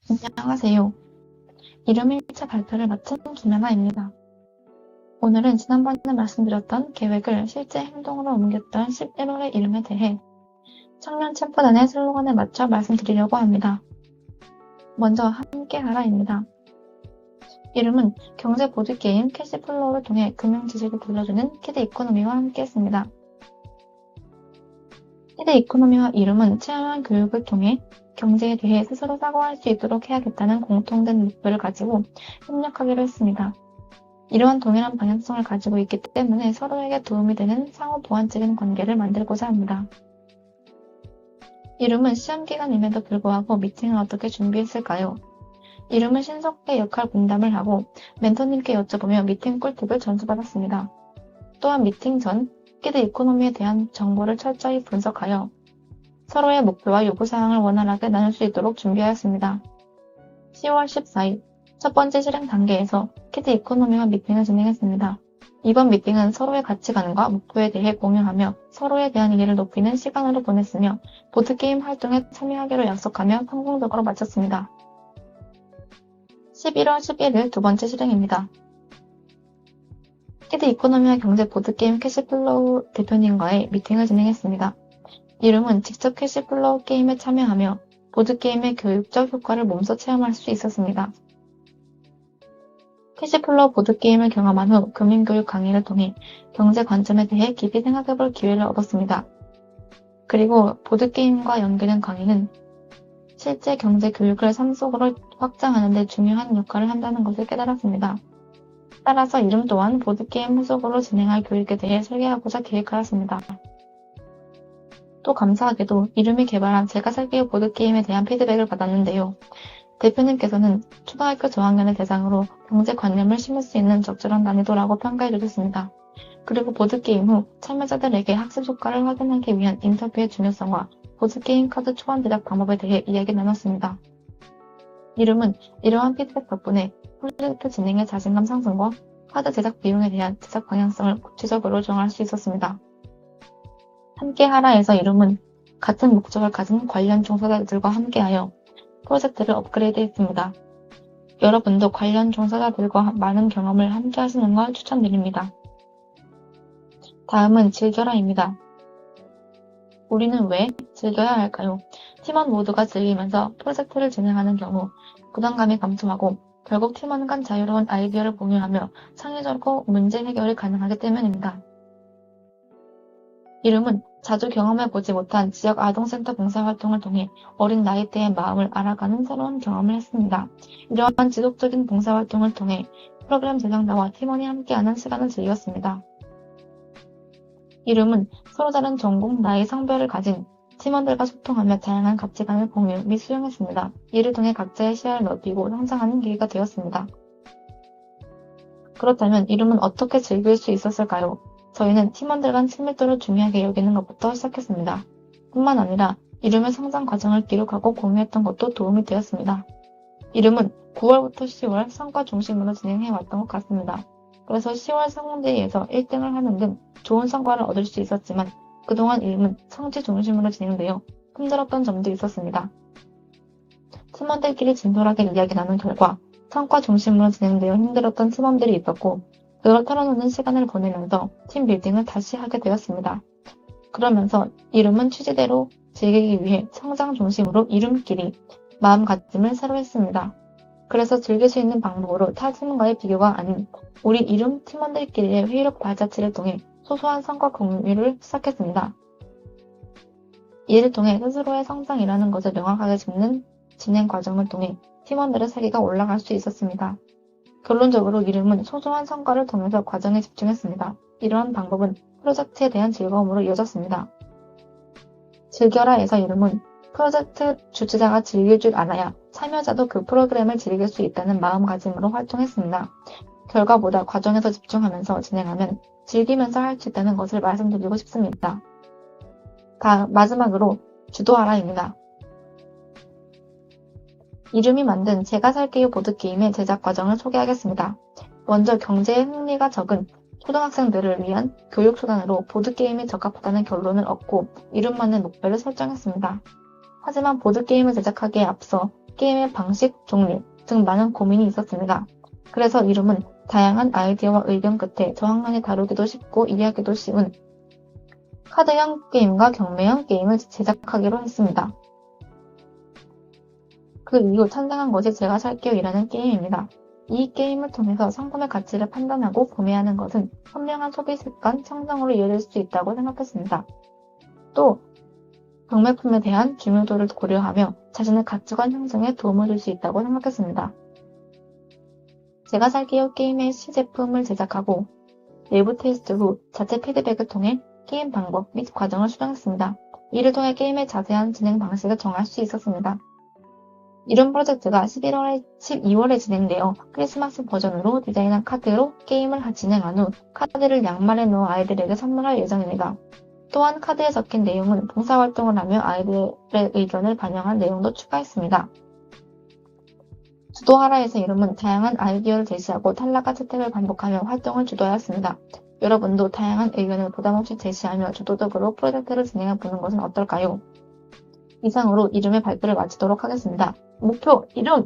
안녕하세요. 이름 1차 발표를 마친 김연아입니다. 오늘은 지난번에 말씀드렸던 계획을 실제 행동으로 옮겼던 11월의 이름에 대해 청년 챔프단의 슬로건에 맞춰 말씀드리려고 합니다. 먼저 함께하라입니다. 이름은 경제 보드게임 캐시플로우를 통해 금융 지식을 돌려주는 키드 이코노미와 함께했습니다. 키드 이코노미와 이름은 체험형 교육을 통해 경제에 대해 스스로 사고할 수 있도록 해야겠다는 공통된 목표를 가지고 협력하기로 했습니다. 이러한 동일한 방향성을 가지고 있기 때문에 서로에게 도움이 되는 상호 보완적인 관계를 만들고자 합니다. 이름은 시험 기간임에도 불구하고 미팅을 어떻게 준비했을까요? 이름은 신속하게 역할 분담을 하고 멘토님께 여쭤보며 미팅 꿀팁을 전수받았습니다. 또한 미팅 전 키드 이코노미에 대한 정보를 철저히 분석하여 서로의 목표와 요구사항을 원활하게 나눌 수 있도록 준비하였습니다. 10월 14일 첫 번째 실행 단계에서 키드 이코노미와 미팅을 진행했습니다. 이번 미팅은 서로의 가치관과 목표에 대해 공유하며 서로에 대한 이해를 높이는 시간으로 보냈으며 보드게임 활동에 참여하기로 약속하며 성공적으로 마쳤습니다. 11월 11일 두 번째 실행입니다. 키드 이코노미와 경제 보드게임 캐시플로우 대표님과의 미팅을 진행했습니다. 이름은 직접 캐시플로우 게임에 참여하며 보드게임의 교육적 효과를 몸소 체험할 수 있었습니다. 캐시플로우 보드게임을 경험한 후 금융교육 강의를 통해 경제 관점에 대해 깊이 생각해볼 기회를 얻었습니다. 그리고 보드게임과 연계된 강의는 실제 경제 교육을 삶 속으로 확장하는 데 중요한 역할을 한다는 것을 깨달았습니다. 따라서 이름 또한 보드게임 후속으로 진행할 교육에 대해 설계하고자 계획하였습니다. 또 감사하게도 이름이 개발한 제가 살게요 보드게임에 대한 피드백을 받았는데요. 대표님께서는 초등학교 저학년을 대상으로 경제관념을 심을 수 있는 적절한 난이도라고 평가해 주셨습니다. 그리고 보드게임 후 참여자들에게 학습 효과를 확인하기 위한 인터뷰의 중요성과 보드게임 카드 초안 제작 방법에 대해 이야기 나눴습니다. 이름은 이러한 피드백 덕분에 프로젝트 진행의 자신감 상승과 카드 제작 비용에 대한 제작 방향성을 구체적으로 정할 수 있었습니다. 함께하라에서 이름은 같은 목적을 가진 관련 종사자들과 함께하여 프로젝트를 업그레이드했습니다. 여러분도 관련 종사자들과 많은 경험을 함께 하시는 걸 추천드립니다. 다음은 즐겨라입니다. 우리는 왜 즐겨야 할까요? 팀원 모두가 즐기면서 프로젝트를 진행하는 경우 부담감이 감소하고 결국 팀원 간 자유로운 아이디어를 공유하며 창의적으로 문제 해결이 가능하기 때문입니다. 이름은 자주 경험해보지 못한 지역 아동센터 봉사활동을 통해 어린 나이대의 마음을 알아가는 새로운 경험을 했습니다. 이러한 지속적인 봉사활동을 통해 프로그램 제작자와 팀원이 함께하는 시간을 즐겼습니다. 이름은 서로 다른 전공, 나이, 성별을 가진 팀원들과 소통하며 다양한 가치관을 공유 및 수용했습니다. 이를 통해 각자의 시야를 넓히고 성장하는 계기가 되었습니다. 그렇다면 이름은 어떻게 즐길 수 있었을까요? 저희는 팀원들 간 친밀도를 중요하게 여기는 것부터 시작했습니다. 뿐만 아니라 이름의 성장 과정을 기록하고 공유했던 것도 도움이 되었습니다. 이름은 9월부터 10월 성과 중심으로 진행해왔던 것 같습니다. 그래서 10월 성공대회에서 1등을 하는 등 좋은 성과를 얻을 수 있었지만 그동안 이름은 성취 중심으로 진행되어 힘들었던 점도 있었습니다. 팀원들끼리 진솔하게 이야기 나눈 결과 성과 중심으로 진행되어 힘들었던 팀원들이 있었고 그걸 털어놓는 시간을 보내면서 팀 빌딩을 다시 하게 되었습니다. 그러면서 이름은 취지대로 즐기기 위해 성장 중심으로 이름끼리 마음가짐을 새로 했습니다. 그래서 즐길 수 있는 방법으로 타 팀과의 비교가 아닌 우리 이름 팀원들끼리의 회의록 발자취를 통해 소소한 성과 공유를 시작했습니다. 이를 통해 스스로의 성장이라는 것을 명확하게 짚는 진행 과정을 통해 팀원들의 세계가 올라갈 수 있었습니다. 결론적으로 이름은 소소한 성과를 통해서 과정에 집중했습니다. 이러한 방법은 프로젝트에 대한 즐거움으로 이어졌습니다. 즐겨라에서 이름은 프로젝트 주최자가 즐길 줄 알아야 참여자도 그 프로그램을 즐길 수 있다는 마음가짐으로 활동했습니다. 결과보다 과정에서 집중하면서 진행하면 즐기면서 할 수 있다는 것을 말씀드리고 싶습니다. 마지막으로 주도하라입니다. 이름이 만든 제가 살게요 보드게임의 제작 과정을 소개하겠습니다. 먼저 경제에 흥미가 적은 초등학생들을 위한 교육 수단으로 보드게임이 적합하다는 결론을 얻고 이름만의 목표를 설정했습니다. 하지만 보드게임을 제작하기에 앞서 게임의 방식, 종류 등 많은 고민이 있었습니다. 그래서 이름은 다양한 아이디어와 의견 끝에 저항만이 다루기도 쉽고 이해하기도 쉬운 카드형 게임과 경매형 게임을 제작하기로 했습니다. 그 이후 탄생한 것이 제가 살게요이라는 게임입니다. 이 게임을 통해서 상품의 가치를 판단하고 구매하는 것은 현명한 소비 습관 형성으로 이어질 수 있다고 생각했습니다. 또 경매품에 대한 중요도를 고려하며 자신의 가치관 형성에 도움을 줄 수 있다고 생각했습니다. 제가 살게요 게임의 시제품을 제작하고 내부 테스트 후 자체 피드백을 통해 게임 방법 및 과정을 수정했습니다. 이를 통해 게임의 자세한 진행 방식을 정할 수 있었습니다. 이런 프로젝트가 12월에 진행되어 크리스마스 버전으로 디자인한 카드로 게임을 진행한 후 카드를 양말에 넣어 아이들에게 선물할 예정입니다. 또한 카드에 적힌 내용은 봉사활동을 하며 아이들의 의견을 반영한 내용도 추가했습니다. 주도하라에서 이름은 다양한 아이디어를 제시하고 탈락과 채택을 반복하며 활동을 주도하였습니다. 여러분도 다양한 의견을 부담없이 제시하며 주도적으로 프로젝트를 진행해보는 것은 어떨까요? 이상으로 이름의 발표를 마치도록 하겠습니다. 목표 이름!